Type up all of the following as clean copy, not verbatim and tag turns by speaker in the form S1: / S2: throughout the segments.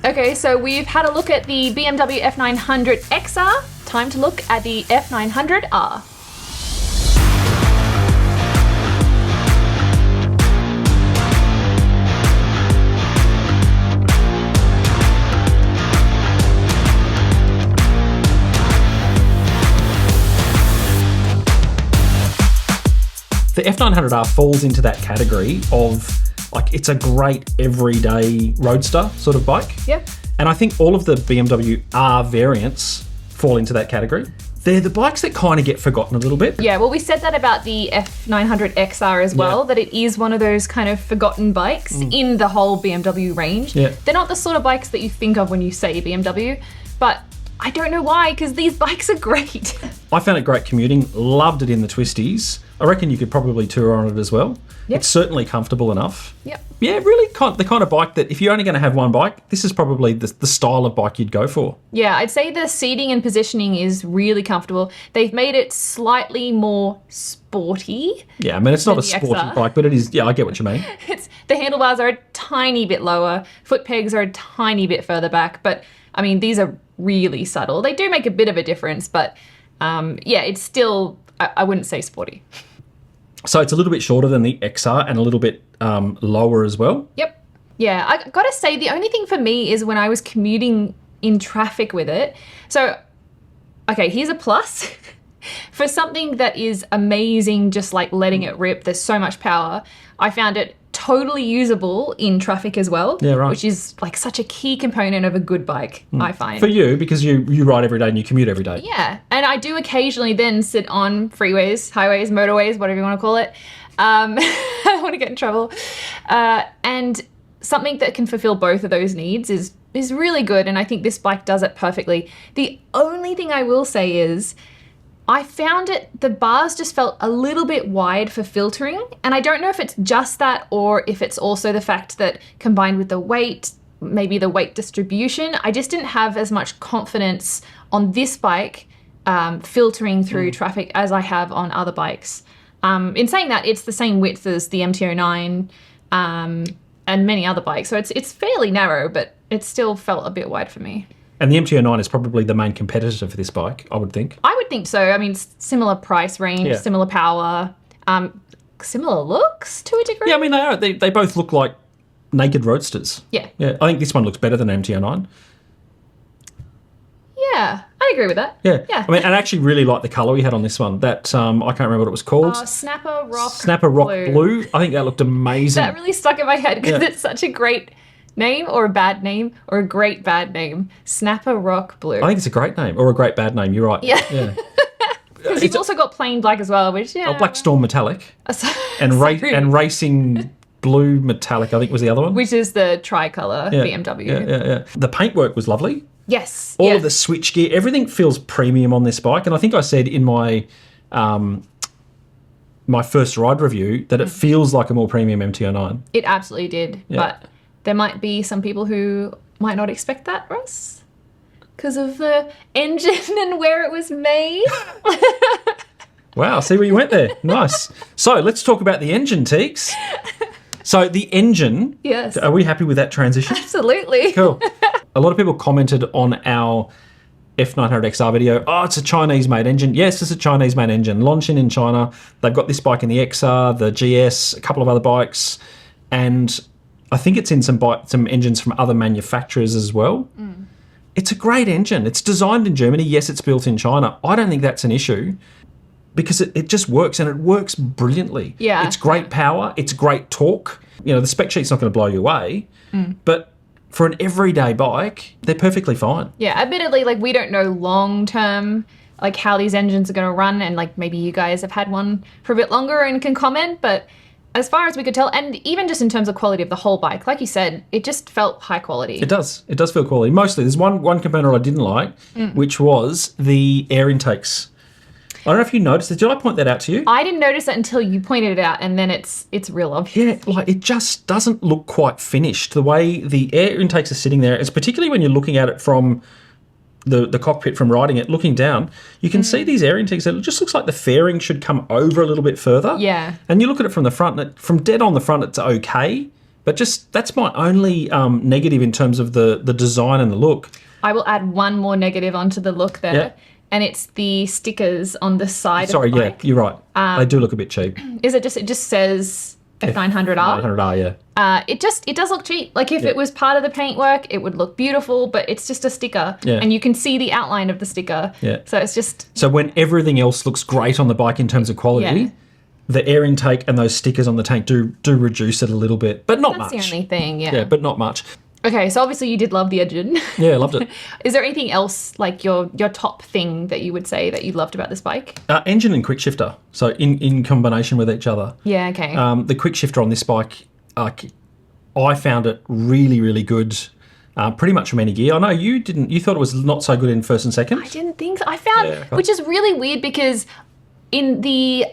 S1: Okay, so we've had a look at the BMW F900XR. Time to look at the F900R.
S2: The F900R falls into that category of, like, it's a great everyday roadster sort of bike.
S1: Yeah.
S2: And I think all of the BMW R variants fall into that category. They're the bikes that kind of get forgotten a little bit.
S1: Yeah, well, we said that about the F900XR as well, that it is one of those kind of forgotten bikes in the whole BMW range.
S2: Yeah.
S1: They're not the sort of bikes that you think of when you say BMW, but I don't know why, because these bikes are great.
S2: I found it great commuting, loved it in the twisties. I reckon you could probably tour on it as well.
S1: Yep.
S2: It's certainly comfortable enough.
S1: Yep.
S2: Yeah, really the kind of bike that if you're only going to have one bike, this is probably the style of bike you'd go for.
S1: Yeah, I'd say the seating and positioning is really comfortable. They've made it slightly more sporty.
S2: Yeah, I mean, it's not a
S1: the
S2: sporty
S1: XR.
S2: bike, but it is, yeah, I get what you mean.
S1: The handlebars are a tiny bit lower, foot pegs are a tiny bit further back, but I mean, these are really subtle. They do make a bit of a difference, but yeah, it's still, I wouldn't say sporty.
S2: So it's a little bit shorter than the XR and a little bit lower as well.
S1: Yep. Yeah, I gotta say, the only thing for me is when I was commuting in traffic with it. So, okay, here's a plus. For something that is amazing, just like letting it rip, there's so much power, I found it totally usable in traffic as well.
S2: Yeah, right.
S1: Which is like such a key component of a good bike, I find.
S2: For you, because you ride every day and you commute every day.
S1: Yeah, and I do occasionally then sit on freeways, highways, motorways, whatever you want to call it. I don't want to get in trouble. And something that can fulfill both of those needs is really good, and I think this bike does it perfectly. The only thing I will say is I found the bars just felt a little bit wide for filtering, and I don't know if it's just that or if it's also the fact that combined with the weight, maybe the weight distribution, I just didn't have as much confidence on this bike filtering through traffic as I have on other bikes. In saying that, it's the same width as the MT-09 and many other bikes, so it's fairly narrow, but it still felt a bit wide for me.
S2: And the MT-09 is probably the main competitor for this bike, I would think.
S1: I would think so. I mean, similar price range, similar power, similar looks to a degree.
S2: Yeah, I mean, they are. They both look like naked roadsters.
S1: Yeah.
S2: Yeah, I think this one looks better than MT-09.
S1: Yeah, I agree with that.
S2: Yeah.
S1: Yeah.
S2: I mean, and I actually really like the colour we had on this one. That, I can't remember what it was called.
S1: Snapper Rock
S2: Blue. I think that looked amazing.
S1: That really stuck in my head because it's such a great name or a bad name or a great bad name. Snapper Rock Blue.
S2: I think it's a great name or a great bad name. You're right.
S1: Yeah. Because you've also got plain black as well, which, yeah.
S2: Oh, Black Storm Metallic. And Racing Blue Metallic, I think was the other one.
S1: Which is the tricolour BMW.
S2: Yeah. The paintwork was lovely.
S1: Yes.
S2: All of the switchgear, everything feels premium on this bike. And I think I said in my my first ride review that it feels like a more premium MT-09.
S1: It absolutely did.
S2: Yeah.
S1: But there might be some people who might not expect that, Russ, because of the engine and where it was made.
S2: Wow, see where you went there. Nice. So let's talk about the engine, Teeks. So the engine.
S1: Yes.
S2: Are we happy with that transition?
S1: Absolutely.
S2: Cool. A lot of people commented on our F900XR video, oh, it's a Chinese-made engine. Yes, it's a Chinese-made engine. Launchin in China. They've got this bike in the XR, the GS, a couple of other bikes, and I think it's in some engines from other manufacturers as well. It's a great engine. It's designed in Germany. Yes, it's built in China. I don't think that's an issue because it just works, and it works brilliantly.
S1: Yeah.
S2: It's great power. It's great torque. You know, the spec sheet's not going to blow you away, but for an everyday bike, they're perfectly fine.
S1: Yeah, admittedly, like, we don't know long term, like, how these engines are going to run, and, like, maybe you guys have had one for a bit longer and can comment, but as far as we could tell, and even just in terms of quality of the whole bike, like you said, it just felt high quality.
S2: It does. It does feel quality. Mostly, there's one component I didn't like, which was the air intakes. I don't know if you noticed it. Did I point that out to you?
S1: I didn't notice that until you pointed it out, and then it's real obvious.
S2: Yeah, like, it just doesn't look quite finished. The way the air intakes are sitting there, it's particularly when you're looking at it from the cockpit, from riding it, looking down, you can see these air intakes. It just looks like the fairing should come over a little bit further.
S1: Yeah.
S2: And you look at it from the front, and from dead on the front, it's okay. But just that's my only negative in terms of the design and the look.
S1: I will add one more negative onto the look there.
S2: Yeah.
S1: And it's the stickers on the side of the bike.
S2: You're right. They do look a bit cheap.
S1: It just says F900R.
S2: 900R, yeah.
S1: It does look cheap. Like if it was part of the paintwork, it would look beautiful, but it's just a sticker.
S2: Yeah.
S1: And you can see the outline of the sticker.
S2: Yeah.
S1: So it's just...
S2: So when everything else looks great on the bike in terms of quality,
S1: Yeah.
S2: the air intake and those stickers on the tank do reduce it a little bit, but not much.
S1: That's the only thing,
S2: Yeah, but not much.
S1: Okay, so obviously you did love the engine.
S2: Yeah, I loved it.
S1: Is there anything else, like your top thing that you would say that you loved about this bike?
S2: Engine and quick shifter, so in combination with each other.
S1: Yeah, okay.
S2: The quick shifter on this bike, I found it really, really good. Pretty much from any gear. I know you didn't. You thought it was not so good in first and second.
S1: I didn't think so. I found, which is really weird because in the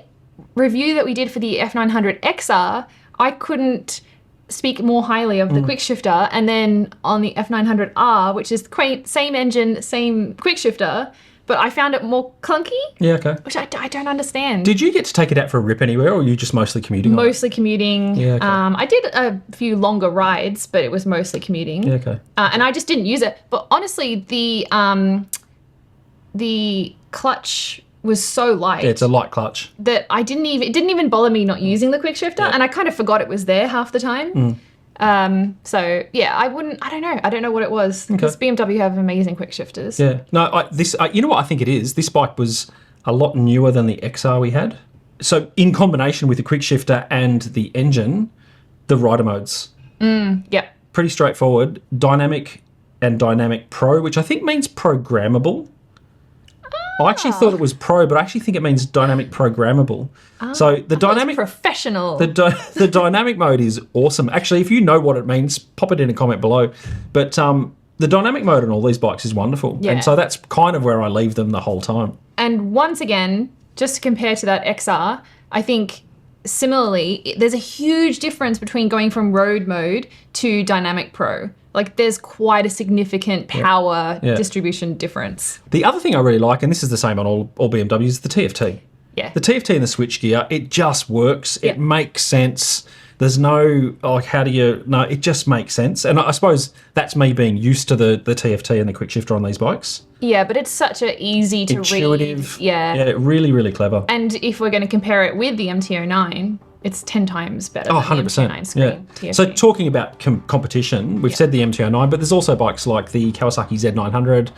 S1: review that we did for the F900XR, I couldn't speak more highly of the quick shifter, and then on the F900R, which is same engine, same quick shifter, but I found it more clunky.
S2: Yeah, okay.
S1: Which I don't understand.
S2: Did you get to take it out for a rip anywhere, or were you just mostly commuting?
S1: Mostly commuting.
S2: Yeah, okay.
S1: I did a few longer rides, but it was mostly commuting.
S2: Yeah, okay.
S1: And I just didn't use it. But honestly, the clutch was so light.
S2: Yeah, it's a light clutch.
S1: That it didn't even bother me not using the quick shifter, and I kind of forgot it was there half the time. So yeah, I don't know what it was, because BMW have amazing quick shifters.
S2: Yeah. No, you know what I think it is? This bike was a lot newer than the XR we had. So in combination with the quick shifter and the engine, the rider modes.
S1: Yep.
S2: Pretty straightforward. Dynamic and Dynamic Pro, which I think means programmable. I actually thought it was Pro, but I actually think it means Dynamic Programmable. So the dynamic
S1: professional.
S2: The dynamic mode is awesome. Actually, if you know what it means, pop it in a comment below. But the dynamic mode on all these bikes is wonderful.
S1: Yeah.
S2: And so that's kind of where I leave them the whole time.
S1: And once again, just to compare to that XR, I think similarly, there's a huge difference between going from road mode to Dynamic Pro. Like there's quite a significant power distribution difference.
S2: The other thing I really like, and this is the same on all BMWs, is the TFT.
S1: Yeah.
S2: The TFT and the switchgear, it just works. It makes sense. There's no, it just makes sense. And I suppose that's me being used to the TFT and the quick shifter on these bikes.
S1: Yeah, but it's such a easy to
S2: intuitive,
S1: read. Yeah.
S2: Really, really clever.
S1: And if we're going to compare it with the MT-09, it's 10 times better than
S2: 100%.
S1: the MT-09 screen.
S2: Yeah. So talking about competition, we've said the MT-09, but there's also bikes like the Kawasaki Z900,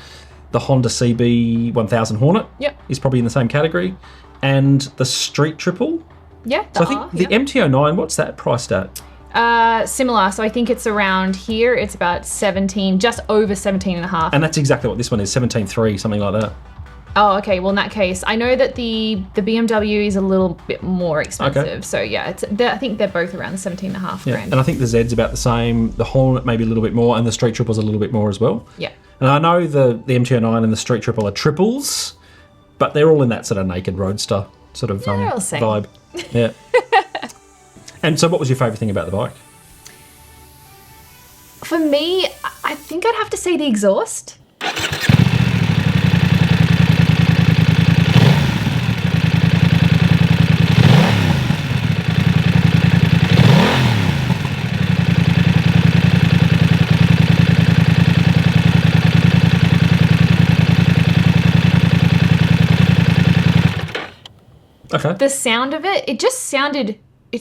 S2: the Honda CB1000 Hornet is probably in the same category, and the Street Triple.
S1: Yeah,
S2: So I think the MT-09, what's that priced at?
S1: Similar. So I think it's around here. It's about 17, just over 17 and a half.
S2: And that's exactly what this one is, 17.3, something like that.
S1: Oh, okay. Well, in that case, I know that the BMW is a little bit more expensive. Okay. So yeah, I think they're both around the 17.5 grand.
S2: And I think the Z's about the same. The Hornet maybe a little bit more, and the Street Triple's a little bit more as well.
S1: Yeah.
S2: And I know the MT-09 and the Street Triple are triples, but they're all in that sort of naked roadster sort of vibe. Yeah. And so what was your favourite thing about the bike?
S1: For me, I think I'd have to say the exhaust.
S2: Okay.
S1: The sound of it, it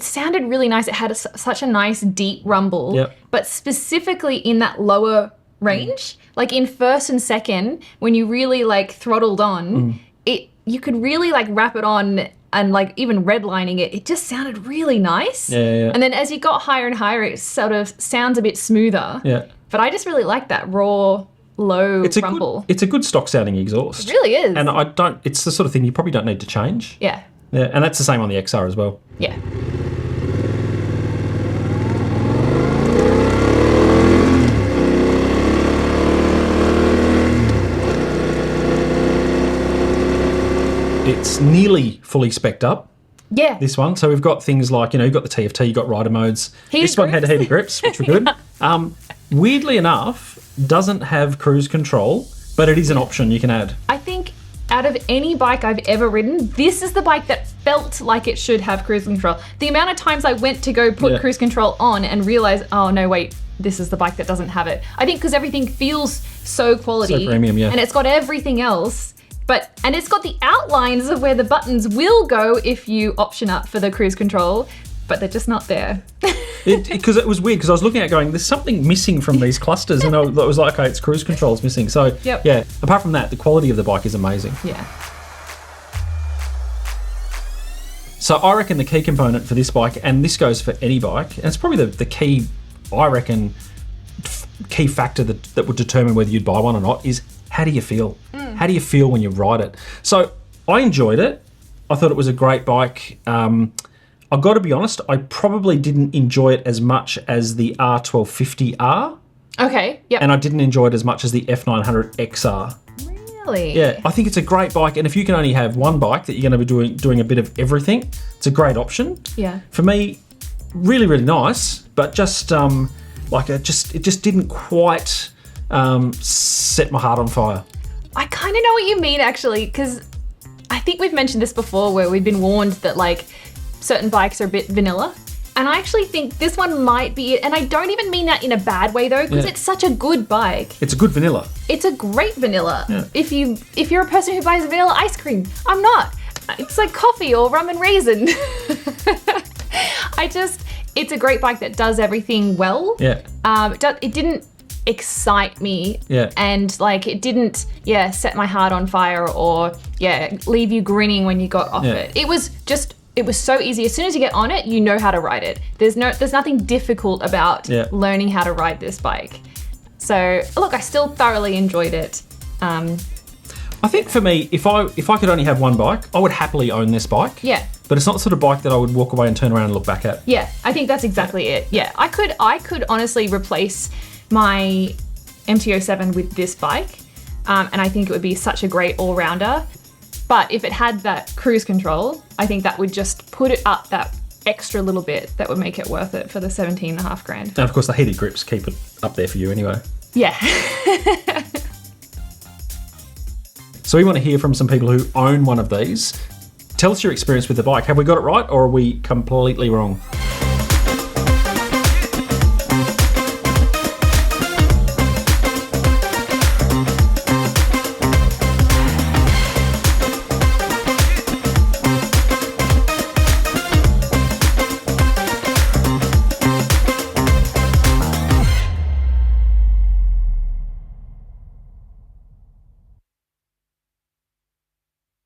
S1: sounded really nice. It had such a nice deep rumble, but specifically in that lower range, like in first and second, when you really like throttled on, you could really like wrap it on, and like even redlining it just sounded really nice.
S2: Yeah.
S1: And then as you got higher and higher, it sort of sounds a bit smoother.
S2: Yeah.
S1: But I just really like that raw, low rumble.
S2: It's a good stock sounding exhaust.
S1: It really is.
S2: And it's the sort of thing you probably don't need to change.
S1: Yeah.
S2: Yeah, and that's the same on the XR as well.
S1: Yeah.
S2: It's nearly fully spec'd up.
S1: Yeah.
S2: This one. So we've got things like, you've got the TFT, you've got rider modes. This one had heated grips, which were good. Weirdly enough, doesn't have cruise control, but it is an option you can add.
S1: I think out of any bike I've ever ridden, this is the bike that felt like it should have cruise control. The amount of times I went to go put cruise control on and realized, oh no, wait, this is the bike that doesn't have it. I think because everything feels so quality.
S2: So premium, yeah.
S1: And it's got everything else, and it's got the outlines of where the buttons will go if you option up for the cruise control, but they're just not there.
S2: Because it was weird, because I was looking at it going, there's something missing from these clusters, and I was like, okay, it's cruise control's missing. So yeah, apart from that, the quality of the bike is amazing.
S1: Yeah.
S2: So I reckon the key component for this bike, and this goes for any bike, and it's probably the key, I reckon, key factor that would determine whether you'd buy one or not, is how do you feel? How do you feel when you ride it? So I enjoyed it. I thought it was a great bike. I've got to be honest, I probably didn't enjoy it as much as the R1250R.
S1: Okay, yep.
S2: And I didn't enjoy it as much as the F900XR.
S1: Really?
S2: Yeah, I think it's a great bike, and if you can only have one bike that you're going to be doing a bit of everything, it's a great option.
S1: Yeah.
S2: For me, really, really nice, but just it just didn't quite set my heart on fire.
S1: I kind of know what you mean, actually, because I think we've mentioned this before, where we've been warned that like certain bikes are a bit vanilla. And I actually think this one might be it. And I don't even mean that in a bad way though, because it's such a good bike.
S2: It's a good vanilla.
S1: It's a great vanilla.
S2: Yeah.
S1: If you're a person who buys vanilla ice cream, I'm not. It's like coffee or rum and raisin. It's a great bike that does everything well.
S2: Yeah.
S1: It didn't excite me.
S2: Yeah.
S1: And like it didn't, set my heart on fire or leave you grinning when you got off it. It was so easy. As soon as you get on it, you know how to ride it. There's nothing difficult about learning how to ride this bike. So look, I still thoroughly enjoyed it. I
S2: think for me, if I could only have one bike, I would happily own this bike.
S1: Yeah.
S2: But it's not the sort of bike that I would walk away and turn around and look back at.
S1: Yeah, I think that's exactly it. Yeah, I could honestly replace my MT-07 with this bike, and I think it would be such a great all-rounder. But if it had that cruise control, I think that would just put it up that extra little bit that would make it worth it for the 17.5 grand.
S2: And of course the heated grips keep it up there for you anyway.
S1: Yeah.
S2: So we want to hear from some people who own one of these. Tell us your experience with the bike. Have we got it right or are we completely wrong?